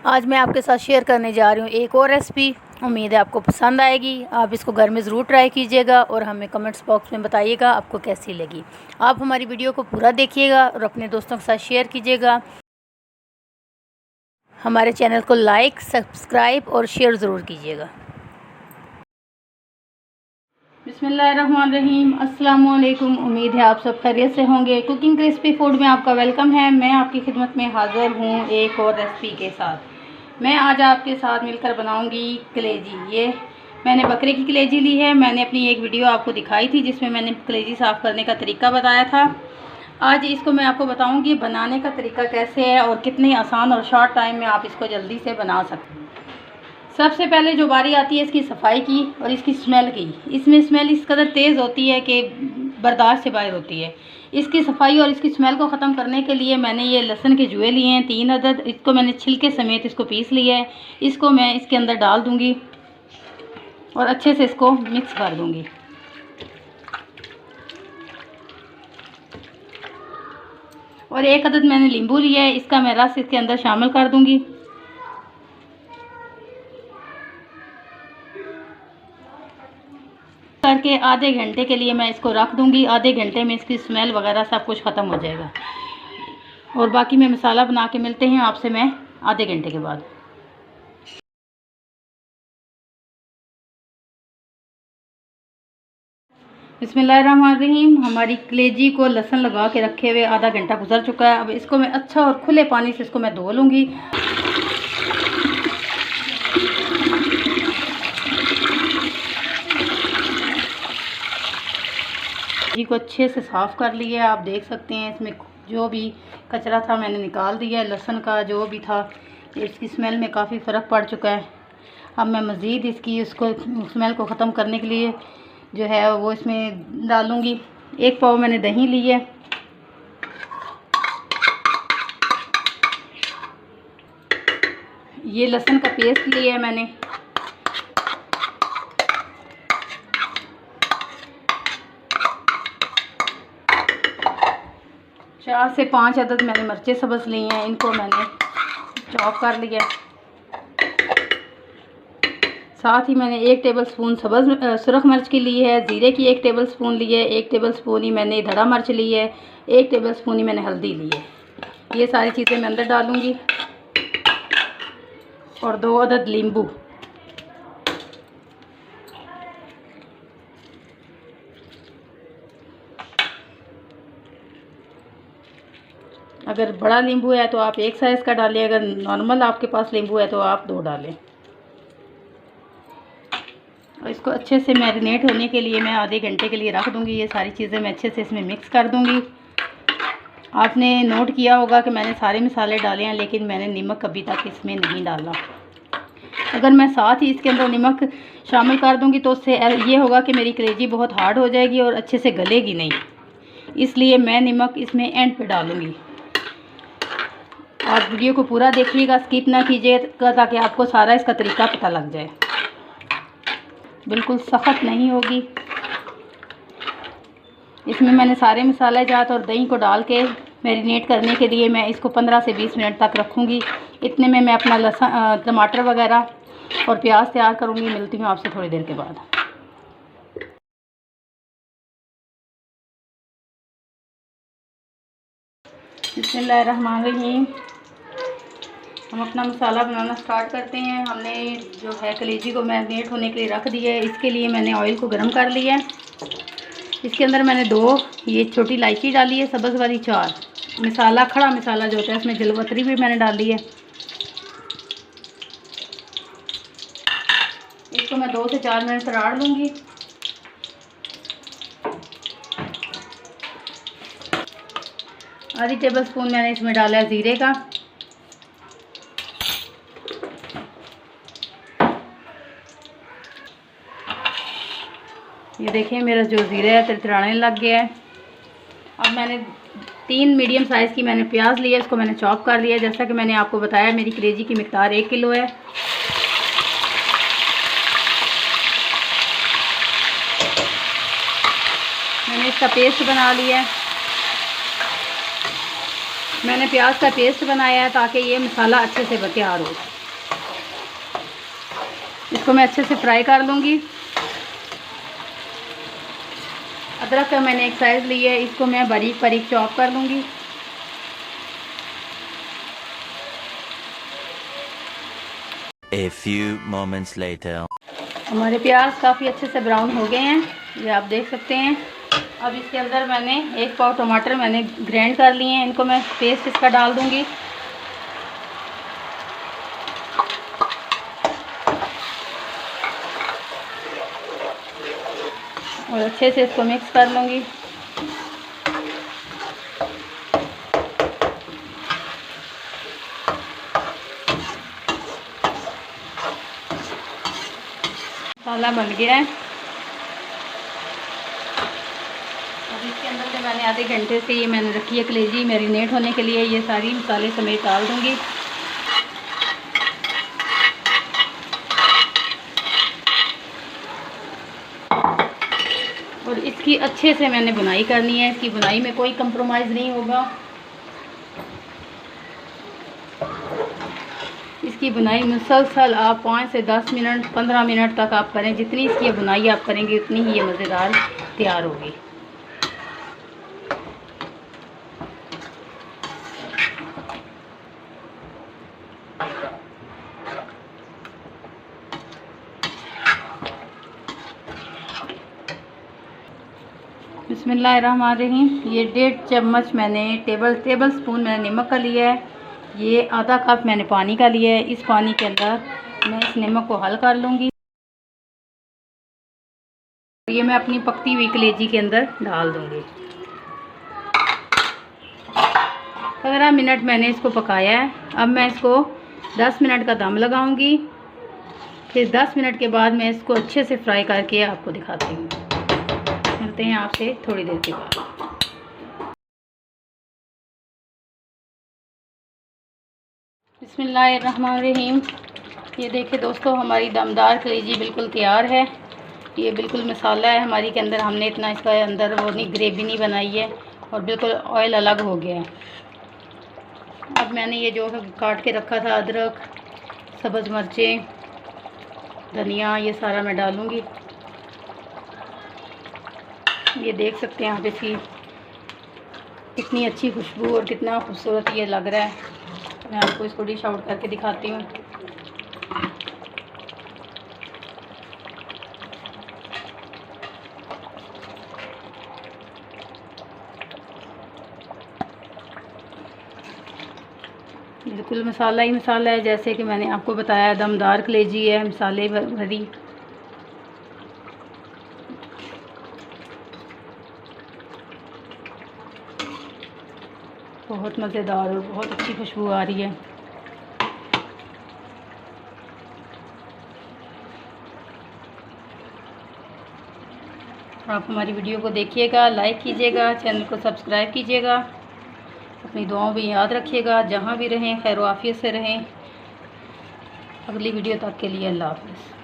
आज मैं आपके साथ शेयर करने जा रही हूँ एक और रेसिपी। उम्मीद है आपको पसंद आएगी। आप इसको घर में ज़रूर ट्राई कीजिएगा और हमें कमेंट्स बॉक्स में बताइएगा आपको कैसी लगी। आप हमारी वीडियो को पूरा देखिएगा और अपने दोस्तों के साथ शेयर कीजिएगा। हमारे चैनल को लाइक, सब्सक्राइब और शेयर ज़रूर कीजिएगा। बिस्मिल्लाहिर्रहमानिर्रहीम। अस्सलाम वालेकुम। उम्मीद है आप सब खैरियत से होंगे। कुकिंग क्रिस्पी फूड में आपका वेलकम है। मैं आपकी खिदमत में हाज़िर हूँ एक और रेसिपी के साथ। मैं आज आपके साथ मिलकर बनाऊंगी कलेजी। ये मैंने बकरे की कलेजी ली है। मैंने अपनी एक वीडियो आपको दिखाई थी जिसमें मैंने कलेजी साफ़ करने का तरीका बताया था। आज इसको मैं आपको बताऊंगी बनाने का तरीका कैसे है और कितनी आसान और शॉर्ट टाइम में आप इसको जल्दी से बना सकते हैं। सबसे पहले जो बारी आती है इसकी सफाई की और इसकी स्मेल की। इसमें स्मेल इस कदर तेज़ होती है कि बर्दाश्त से बाहर होती है। इसकी सफाई और इसकी स्मेल को ख़त्म करने के लिए मैंने ये लहसुन के जुए लिए हैं 3 अदद। इसको मैंने छिलके समेत इसको पीस लिया है। इसको मैं इसके अंदर डाल दूँगी और अच्छे से इसको मिक्स कर दूँगी। और 1 अदद मैंने नींबू लिया है, इसका मैं रस इसके अंदर शामिल कर दूँगी। करके आधे घंटे के लिए मैं इसको रख दूंगी। आधे घंटे में इसकी स्मेल वगैरह सब कुछ ख़त्म हो जाएगा। और बाकी मैं मसाला बना के मिलते हैं आपसे मैं आधे घंटे के बाद। बिस्मिल्लाहिर्रहमानिर्रहीम। हमारी कलेजी को लहसुन लगा के रखे हुए आधा घंटा गुजर चुका है। अब इसको मैं अच्छा और खुले पानी से इसको मैं धो लूँगी। जी को अच्छे से साफ़ कर लिया। आप देख सकते हैं इसमें जो भी कचरा था मैंने निकाल दिया है। लहसुन का जो भी था इसकी स्मेल में काफ़ी फ़र्क पड़ चुका है। अब मैं मज़ीद इसकी उसको स्मेल को ख़त्म करने के लिए जो है वो इसमें डालूँगी। 1 पाव मैंने दही ली है। ये लहसुन का पेस्ट लिया है मैंने। 4 से 5 अदद मैंने मिर्चें सब्ज़ ली हैं। इनको मैंने चॉप कर लिया। साथ ही मैंने 1 टेबलस्पून सुरख मिर्च की ली है। ज़ीरे की 1 टेबलस्पून ली है। 1 टेबलस्पून ही मैंने धड़ा मिर्च ली है। 1 टेबलस्पून ही मैंने हल्दी ली है। ये सारी चीज़ें मैं अंदर डालूँगी। और 2 अदद नींबू। अगर बड़ा नींबू है तो आप 1 साइज़ का डालें। अगर नॉर्मल आपके पास नींबू है तो आप 2 डालें। और इसको अच्छे से मैरिनेट होने के लिए मैं आधे घंटे के लिए रख दूँगी। ये सारी चीज़ें मैं अच्छे से इसमें मिक्स कर दूँगी। आपने नोट किया होगा कि मैंने सारे मसाले डाले हैं लेकिन मैंने नमक अभी तक इसमें नहीं डाला। अगर मैं साथ ही इसके अंदर नमक शामिल कर दूँगी तो उससे ये होगा कि मेरी कलेजी बहुत हार्ड हो जाएगी और अच्छे से गलेगी नहीं। इसलिए मैं नमक इसमें एंड पे डालूँगी। आप वीडियो को पूरा देखिएगा, स्किप ना कीजिएगा ताकि आपको सारा इसका तरीका पता लग जाए। बिल्कुल सख्त नहीं होगी। इसमें मैंने सारे मसाले जात और दही को डाल के मैरिनेट करने के लिए मैं इसको 15 से 20 मिनट तक रखूँगी। इतने में मैं अपना लहसुन, टमाटर वगैरह और प्याज तैयार करूँगी। मिलती हूँ आपसे थोड़ी देर के बाद। बिस्मिल्लाहिर्रहमानिर्रहीम। हम अपना मसाला बनाना स्टार्ट करते हैं। हमने जो है कलेजी को मैरिनेट होने के लिए रख दिया है। इसके लिए मैंने ऑयल को गर्म कर लिया है। इसके अंदर मैंने 2 ये छोटी इलायची डाली है, सब्ज़ वाली 4 मसाला, खड़ा मसाला जो होता है इसमें जलवतरी भी मैंने डाल दी है। इसको मैं 2 से 4 मिनट तराड़ लूँगी। आधी टेबलस्पून मैंने इसमें डाला है ज़ीरे का। ये देखिए मेरा जो ज़ीरा है तिरतिराने लग गया है। अब मैंने 3 मीडियम साइज़ की मैंने प्याज लिया, इसको मैंने चॉप कर लिया। जैसा कि मैंने आपको बताया मेरी कलेजी की मिक़दार 1 किलो है। मैंने इसका पेस्ट बना लिया है। मैंने प्याज का पेस्ट बनाया है ताकि ये मसाला अच्छे से तैयार हो। इसको मैं अच्छे से फ्राई कर लूँगी। अदरक का मैंने एक साइज़ लिया है, इसको मैं बारीक बारीक चॉप कर लूँगी। A few moments later. हमारे प्याज काफ़ी अच्छे से ब्राउन हो गए हैं, ये आप देख सकते हैं। अब इसके अंदर मैंने 1 पाव टमाटर मैंने ग्राइंड कर लिए हैं, इनको मैं पेस्ट इसका डाल दूँगी। और अच्छे से इसको मिक्स कर लूँगी। मसाला बन गया है। अब इसके अंदर जो मैंने आधे घंटे से ये मैंने रखी है कलेजी मैरिनेट होने के लिए, ये सारी मसाले समेत डाल दूँगी। और इसकी अच्छे से मैंने बुनाई करनी है, इसकी बुनाई में कोई कंप्रोमाइज़ नहीं होगा। इसकी बुनाई मुसलसल आप 5 से 10 मिनट 15 मिनट तक आप करें। जितनी इसकी बुनाई आप करेंगे उतनी ही ये मज़ेदार तैयार होगी। बिस्मिल्लाहिर्रहमानिर्रहीम। ये 1.5 चम्मच मैंने टेबल स्पून मैंने नमक का लिया है। ये आधा कप मैंने पानी का लिया है। इस पानी के अंदर मैं इस नमक को हल कर लूँगी। ये मैं अपनी पकती हुई कलेजी के अंदर डाल दूँगी। 15 मिनट मैंने इसको पकाया है। अब मैं इसको 10 मिनट का दम लगाऊंगी। फिर 10 मिनट के बाद मैं इसको अच्छे से फ्राई करके आपको दिखाती हूँ। मिलते हैं आपसे थोड़ी देर के बाद। बिस्मिल्लाहिर्रहमानिर्रहीम। ये देखिए दोस्तों, हमारी दमदार कलेजी बिल्कुल तैयार है। ये बिल्कुल मसाला है हमारी के अंदर, हमने इतना इसका अंदर वो नहीं ग्रेवी नहीं बनाई है और बिल्कुल ऑयल अलग हो गया है। अब मैंने ये जो काट के रखा था अदरक, सब्ज़ मिर्चें, धनिया, ये सारा मैं डालूँगी। ये देख सकते हैं आप इसकी कितनी अच्छी खुशबू और कितना खूबसूरत ये लग रहा है। मैं आपको इसको डिश आउट करके दिखाती हूँ। बिल्कुल मसाला ही मसाला है, जैसे कि मैंने आपको बताया दमदार कलेजी है, मसाले भरी। बहुत मज़ेदार और बहुत अच्छी खुशबू आ रही है। आप हमारी वीडियो को देखिएगा, लाइक कीजिएगा, चैनल को सब्सक्राइब कीजिएगा। अपनी दुआओं में याद रखिएगा। जहाँ भी रहें खैर आफियत से रहें। अगली वीडियो तक के लिए अल्लाह हाफ़िज़।